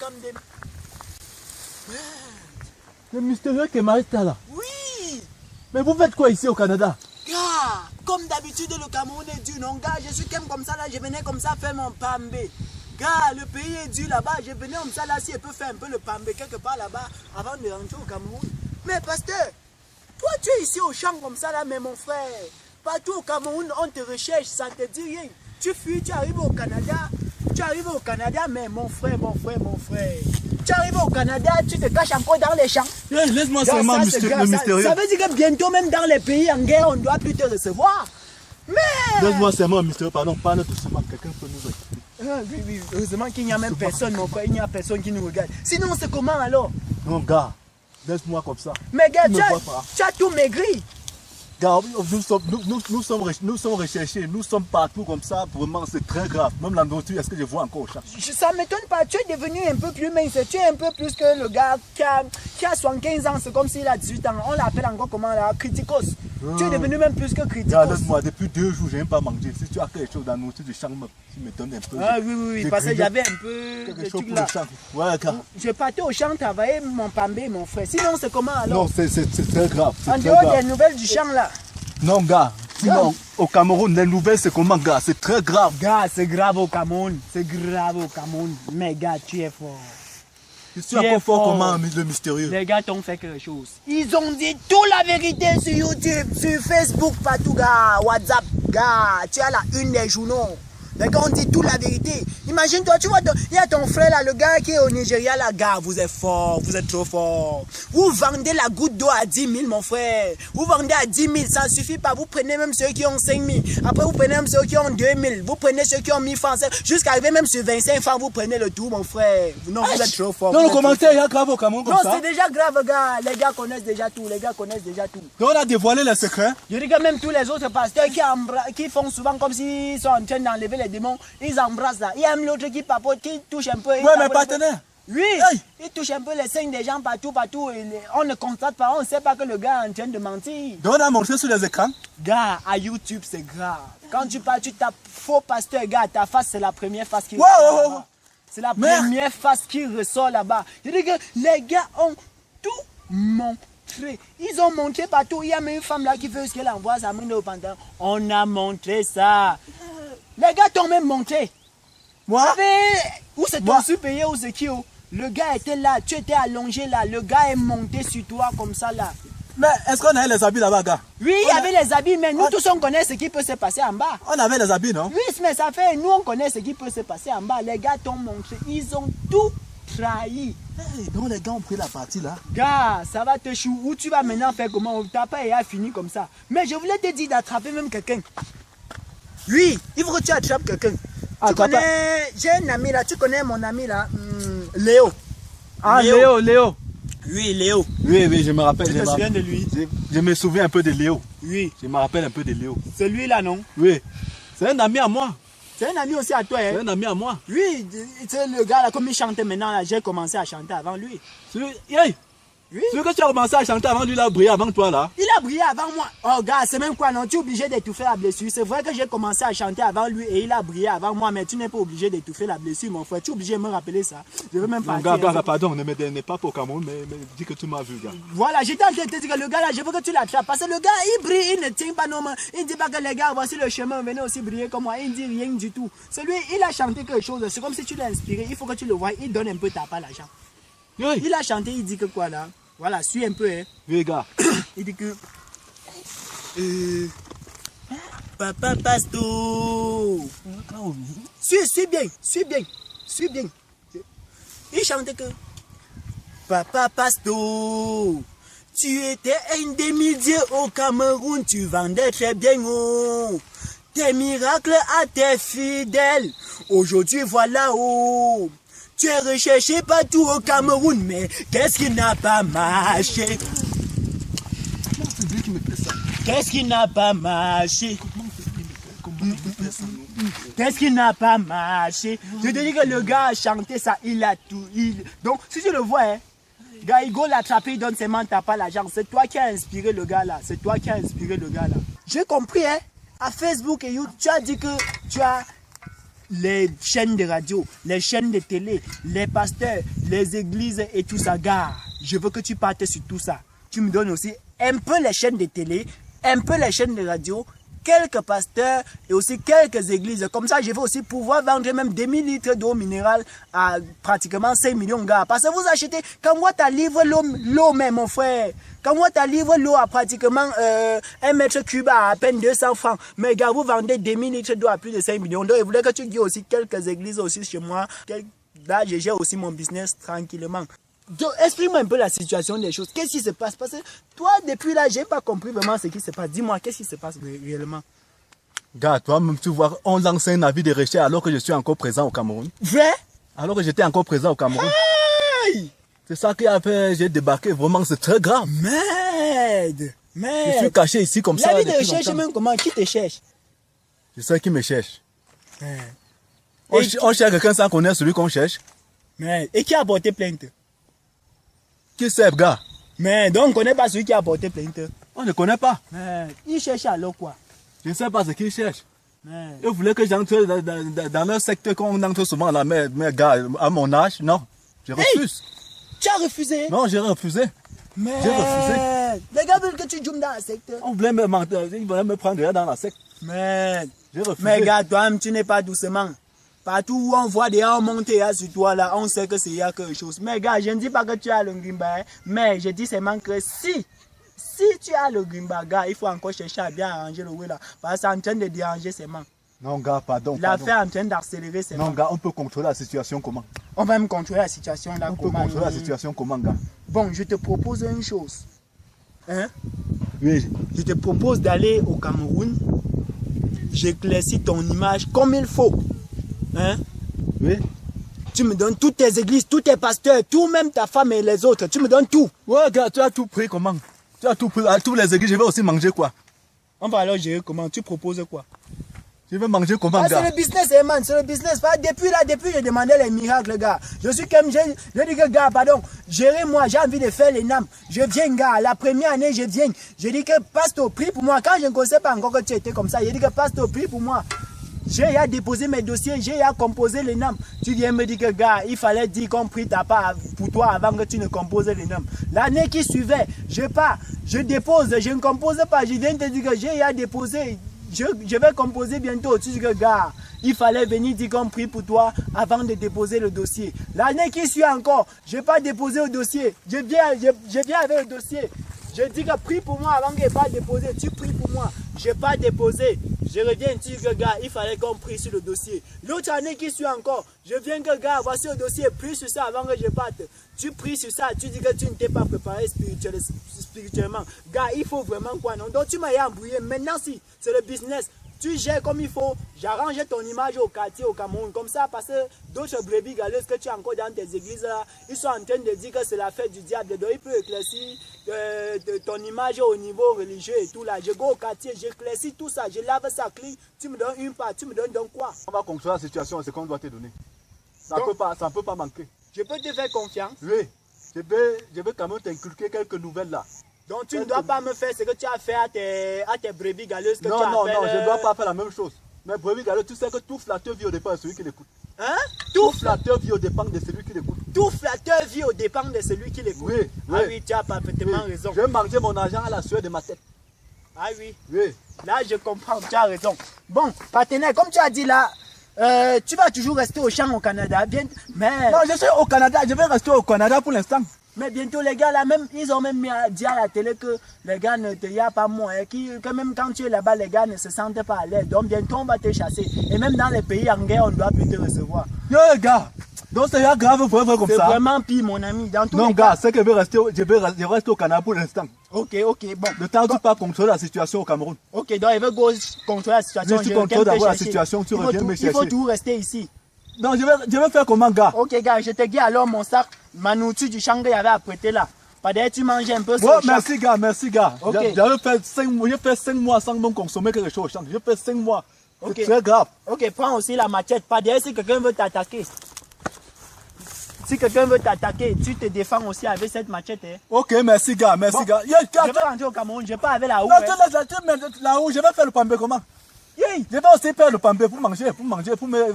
Camden. Le mystérieux Kemarista là. Oui. Mais vous faites quoi ici au Canada? Gars, comme d'habitude, le Cameroun est dur, non, gars. Je suis comme ça, là, je venais comme ça faire mon pambé. Gars, le pays est dur là-bas. Je venais comme ça, là, si je peux faire un peu le pambé quelque part là-bas avant de rentrer au Cameroun. Mais pasteur, toi, tu es ici au champ comme ça, là, mais mon frère, partout au Cameroun, on te recherche, ça ne te dit rien. Tu fuis, tu arrives au Canada. Tu arrives au Canada, mais mon frère. Tu arrives au Canada, tu te caches encore dans les champs. Laisse-moi seulement le mystérieux. Ça veut dire que bientôt, même dans les pays en guerre, on ne doit plus te recevoir. Mais... Laisse-moi seulement le mystérieux, pardon, parle doucement, quelqu'un peut nous écouter. Oui, heureusement qu'il n'y a même personne, mon frère, il n'y a personne qui nous regarde. Sinon, c'est comment alors? Non, gars, laisse-moi comme ça. Mais gars, tu as tout maigri. Gars, nous sommes recherchés, nous sommes partout comme ça, vraiment c'est très grave. Même la nourriture, est-ce que je vois encore au champ? Ça ne m'étonne pas, tu es devenu un peu plus mince, tu es un peu plus que le gars qui a 75 ans, c'est comme s'il a 18 ans. On l'appelle encore comment là? Criticos. Tu es devenu même plus que Criticos. Gars, laisse-moi, depuis 2 jours, je n'ai pas mangé. Si tu as quelque chose dans la nourriture du champ, tu me donnes un peu. Ah oui, parce que j'avais un peu quelque chose pour le champ. Ouais, gars. Je partais au champ travailler mon pambé, mon frère. Sinon, c'est comment alors? Non, c'est très grave. En dehors des nouvelles du champ là. Non, gars. Sinon, au Cameroun, les nouvelles, c'est comment, gars? C'est très grave. Gars, c'est grave au Cameroun. C'est grave au Cameroun. Mais gars, tu es fort. Je suis encore fort comment, le mystérieux? Les gars t'ont fait quelque chose. Ils ont dit toute la vérité sur YouTube, sur Facebook, partout, gars. WhatsApp, gars. Tu as la une des journaux. Les gars ont dit toute la vérité. Imagine-toi, tu vois, il y a ton frère là, le gars qui est au Nigeria là, gars, vous êtes fort, vous êtes trop fort. Vous vendez la goutte d'eau à 10 000, mon frère. Vous vendez à 10 000, ça ne suffit pas. Vous prenez même ceux qui ont 5 000. Après, vous prenez même ceux qui ont 2 000. Vous prenez ceux qui ont 1000 francs. Jusqu'à arriver même sur 25 francs, vous prenez le tout, mon frère. Non, vous êtes trop fort. Non, le commentaire est grave au Cameroun comme ça. Non, c'est déjà grave, gars. Les gars connaissent déjà tout. Donc, on a dévoilé les secrets. Je dis que même tous les autres pasteurs qui font souvent comme s'ils sont en train d'enlever les démons, ils embrassent là. Il y a même l'autre qui papote, qui touche un peu. Ouais, mes partenaires. Oui, il touche un peu les seins des gens partout. On ne constate pas, on ne sait pas que le gars est en train de mentir. Donc, on a montré sur les écrans. Gars, à YouTube, c'est grave. Quand tu parles, tu tapes faux pasteur, gars, ta face, c'est la première face qui ressort. C'est la première face qui ressort là-bas. Je dis que les gars ont tout montré. Ils ont montré partout. Il y a même une femme là qui veut qu'elle envoie sa main au pantalon. On a montré ça. Les gars t'ont même montré. Moi? Où c'est ton supérieur ou c'est qui? Le gars était là, tu étais allongé là. Le gars est monté sur toi comme ça là. Mais est-ce qu'on avait les habits là-bas, gars? Oui, il y avait les habits, mais nous tous on connaît ce qui peut se passer en bas. On avait les habits, non? Oui, mais ça fait, nous on connaît ce qui peut se passer en bas. Les gars t'ont montré, ils ont tout trahi. Donc les gars ont pris la partie là. Gars, ça va te chou. Où tu vas maintenant faire comment? Ta pas a fini comme ça. Mais je voulais te dire d'attraper même quelqu'un. Oui, il faut que tu attrapes quelqu'un. Tu connais, j'ai un ami là, tu connais mon ami là, Léo. Ah, Léo. Oui, Léo. Oui, je me rappelle. Tu te souviens de lui? Je me souviens un peu de Léo. Oui. Je me rappelle un peu de Léo. C'est lui là, non? Oui. C'est un ami à moi. C'est un ami aussi à toi, hein? C'est un ami à moi. Oui, c'est le gars là, comme il chantait maintenant là, j'ai commencé à chanter avant lui. Oui. Celui que tu as commencé à chanter avant lui, il a brillé avant toi là. Il a brillé avant moi. Oh gars, c'est même quoi, non? Tu es obligé d'étouffer la blessure. C'est vrai que j'ai commencé à chanter avant lui et il a brillé avant moi, mais tu n'es pas obligé d'étouffer la blessure, mon frère. Tu es obligé de me rappeler ça. Je veux même pas. Gars, pardon, ne pas pour Cameroun, mais dis que tu m'as vu, gars. Voilà, j'étais en train de te dire que le gars là, je veux que tu l'attrapes. Parce que le gars, il brille, il ne tient pas nos mains. Il ne dit pas que les gars, voici le chemin, venez aussi briller comme moi. Il ne dit rien du tout. C'est lui, il a chanté quelque chose. C'est comme si tu l'as inspiré. Il faut que tu le vois. Il donne un peu ta part l'argent. Oui. Il a chanté, il dit que quoi là? Voilà, suis un peu, hein. Oui, gars. Il dit que... Papa Pasto. Suis bien. Il chantait que... Papa Pasto, tu étais un demi-dieu au Cameroun, tu vendais très bien, oh. Tes miracles à tes fidèles. Aujourd'hui, voilà, oh. Tu es recherché partout au Cameroun, mais qu'est-ce qui n'a pas marché? Qu'est-ce qui n'a pas marché? Qu'est-ce qui n'a pas marché? Je te dis que le gars a chanté ça, il a tout. Donc, si tu le vois, hein, gars, il go l'attraper, il donne ses mains, t'as pas l'argent. C'est toi qui as inspiré le gars là. J'ai compris, hein. À Facebook et YouTube, tu as dit que tu as les chaînes de radio, les chaînes de télé, les pasteurs, les églises et tout ça, gars. Je veux que tu partes sur tout ça. Tu me donnes aussi un peu les chaînes de télé, un peu les chaînes de radio, quelques pasteurs et aussi quelques églises. Comme ça, je vais aussi pouvoir vendre même 2000 litres d'eau minérale à pratiquement 5 millions, gars. Parce que vous achetez, quand moi tu livre l'eau, mais mon frère, quand moi tu livre l'eau à pratiquement 1 mètre cube à peine 200 francs, mais gars, vous vendez 2000 litres d'eau à plus de 5 millions. Donc, je voulais que tu dises aussi quelques églises aussi chez moi. Là, je gère aussi mon business tranquillement. Exprime-moi un peu la situation des choses. Qu'est-ce qui se passe? Parce que toi, depuis là, je n'ai pas compris vraiment ce qui se passe. Dis-moi, qu'est-ce qui se passe réellement? Gars, toi-même, tu vois, on lance un avis de recherche alors que je suis encore présent au Cameroun. Vrai? Alors que j'étais encore présent au Cameroun. Hey! C'est ça qui a fait, j'ai débarqué. Vraiment, c'est très grave. Merde! Je suis caché ici comme ça. L'avis de recherche, même comment? Qui te cherche? Je sais qui me cherche. On cherche quelqu'un sans connaître celui qu'on cherche. Et qui a porté plainte? Qui c'est, gars? Mais donc on ne connaît pas celui qui a porté plainte. On ne connaît pas. Il cherche alors quoi? Je ne sais pas ce qu'il cherche. Ils voulaient que j'entre dans leur secteur qu'on entre souvent là, mais gars, à mon âge, non. Je refuse. Tu as refusé? Non, j'ai refusé. J'ai refusé. Les gars veulent que tu joues dans la secte. On voulait ils voulaient me prendre là dans la secte. J'ai refusé. Mais gars, toi-même, tu n'es pas doucement. Partout où on voit des gens monter sur toi là, on sait que c'est y a quelque chose. Mais gars, je ne dis pas que tu as le Grimba, hein, mais je dis seulement que si tu as le Grimba, gars, il faut encore chercher à bien arranger le way là. Parce que c'est en train de déranger seulement. Non, gars, pardon. L'affaire est en train d'accélérer seulement. Non, gars, on peut contrôler la situation comment? On va me contrôler la situation là. On peut contrôler la situation comment, gars? Bon, je te propose une chose. Hein? Oui. Je te propose d'aller au Cameroun. J'éclaircis ton image comme il faut. Hein? Oui. Tu me donnes toutes tes églises, tous tes pasteurs, tout, même ta femme et les autres. Tu me donnes tout. Ouais, gars, tu as tout pris comment? Tu as tout pris. À tous les églises, je vais aussi manger quoi? On va alors gérer comment? Tu proposes quoi? Je vais manger comment, gars? C'est le business, man, c'est le business. Depuis, je demandais les miracles, gars. Je suis comme, je dis que, gars, pardon, gérez-moi, j'ai envie de faire les NAM. Je viens, gars, la première année, je viens. Je dis que, pasteur, prie pour moi. Quand je ne connaissais pas encore que tu étais comme ça, je dis que, pasteur, prie pour moi. J'ai à déposer mes dossiers, j'ai à composer les NAM. Tu viens me dire que, gars, il fallait dire qu'on prie ta part pour toi avant que tu ne composes les NAM. L'année qui suivait, je dépose, je ne compose pas. Je viens te dire que j'ai à déposer. Je vais composer bientôt. Tu dis que, gars, il fallait venir dire qu'on prie pour toi avant de déposer le dossier. L'année qui suit encore, je n'ai pas déposé le dossier. Je viens avec le dossier. Je dis que prie pour moi avant que je n'ai pas déposé. Tu pries pour moi. Je n'ai pas déposé. Je reviens, tu dis que, gars, il fallait qu'on prie sur le dossier. L'autre année qui suit encore, je viens que, gars, voici le dossier, prie sur ça avant que je parte. Tu pries sur ça, tu dis que tu ne t'es pas préparé spirituellement. Gars, il faut vraiment quoi, non? Donc tu m'as embrouillé. Maintenant, si c'est le business, tu gères comme il faut. J'arrange ton image au quartier, au Cameroun. Comme ça, parce que d'autres brebis galeuses que tu as encore dans tes églises, là, ils sont en train de dire que c'est la fête du diable. Donc, il peut éclaircir ton image au niveau religieux et tout là. Je go au quartier, j'éclaircis tout ça, je lave ça, clean. Tu me donnes une part, tu me donnes donc quoi? On va contrôler la situation, c'est qu'on doit te donner. Ça ne peut pas manquer. Je peux te faire confiance? Oui. Je vais quand même t'inculquer quelques nouvelles là. Donc tu ne dois pas me faire ce que tu as fait à tes brebis galeuses que non, tu as non, fait. Non, je ne dois pas faire la même chose. Mais brebis galeuses, tu sais que tout flatteur vit au dépend de celui qui l'écoute. Hein? Tout flatteur vit au dépend de celui qui l'écoute. Tout flatteur vit au dépend de celui qui l'écoute. Oui, ah oui, tu as parfaitement raison. Je vais manger mon argent à la sueur de ma tête. Ah oui. Oui. Là, je comprends, tu as raison. Bon, partenaire, comme tu as dit là, tu vas toujours rester au champ au Canada. Bien, mais... Non, je suis au Canada, je vais rester au Canada pour l'instant. Mais bientôt, les gars, là, même, ils ont même dit à la télé que les gars ne te y a pas moins. Que même quand tu es là-bas, les gars ne se sentent pas à l'aise. Donc, bientôt, on va te chasser. Et même dans les pays en guerre, on ne doit plus te recevoir. Yo, gars, donc c'est grave, vous pouvez faire comme ça. C'est vraiment pire, mon ami. Dans tous non, les gars, c'est que je vais rester au Canada pour l'instant. Ok, bon. Le temps de pas contrôler la situation au Cameroun. Ok, donc il veut contrôler la situation. Si tu contrôles d'abord la situation, tu reviens me chercher. Il faut tout rester ici. Non, je vais faire comment, gars? Ok, gars, je te dis alors mon sac, ma nourriture du champ qu'il y avait à prêter là. D'ailleurs, tu manges un peu sur ouais, le champ. merci, gars. Okay. J'avais fait 5 mois sans même consommer quelque chose au champ. J'ai fait 5 mois. Okay. C'est très grave. Ok, prends aussi la machette. D'ailleurs, si quelqu'un veut t'attaquer. Si quelqu'un veut t'attaquer, tu te défends aussi avec cette machette. Hein. Ok, merci, gars, merci, gars. Je vais rentrer au Cameroun, je vais pas avec la houe. Non, tu laisses la houe, je vais faire le pambé comment? Hey. Je vais aussi faire le pampé pour manger,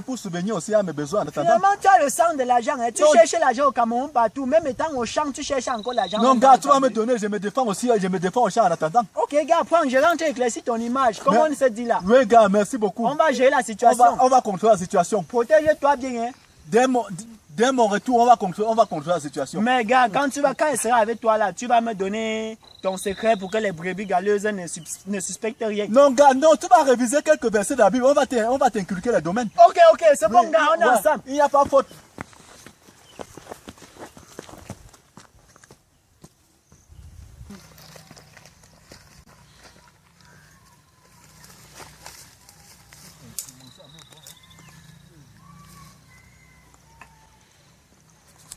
pour subvenir aussi à mes besoins. En attendant. Finalement, tu as le sang de l'argent. Hein. Tu Non. cherches l'argent au Cameroun partout. Même étant au champ, tu cherches encore l'argent. Non, gars, tu vas me donner, je me défends aussi, je me défends au champ en attendant. Ok, gars, prends, je rentre éclaircir ton image. Comment on se dit là? Oui, gars, merci beaucoup. On va gérer la situation. On va contrôler la situation. Protège-toi bien. Hein. Dès mon retour, on va contrôler la situation. Mais gars, quand elle sera avec toi là, tu vas me donner ton secret pour que les brebis galeuses ne suspectent rien. Non, gars, non, tu vas réviser quelques versets de la Bible. On va t'inculquer les domaines. Ok, c'est bon, gars, on est ensemble. Il n'y a pas faute.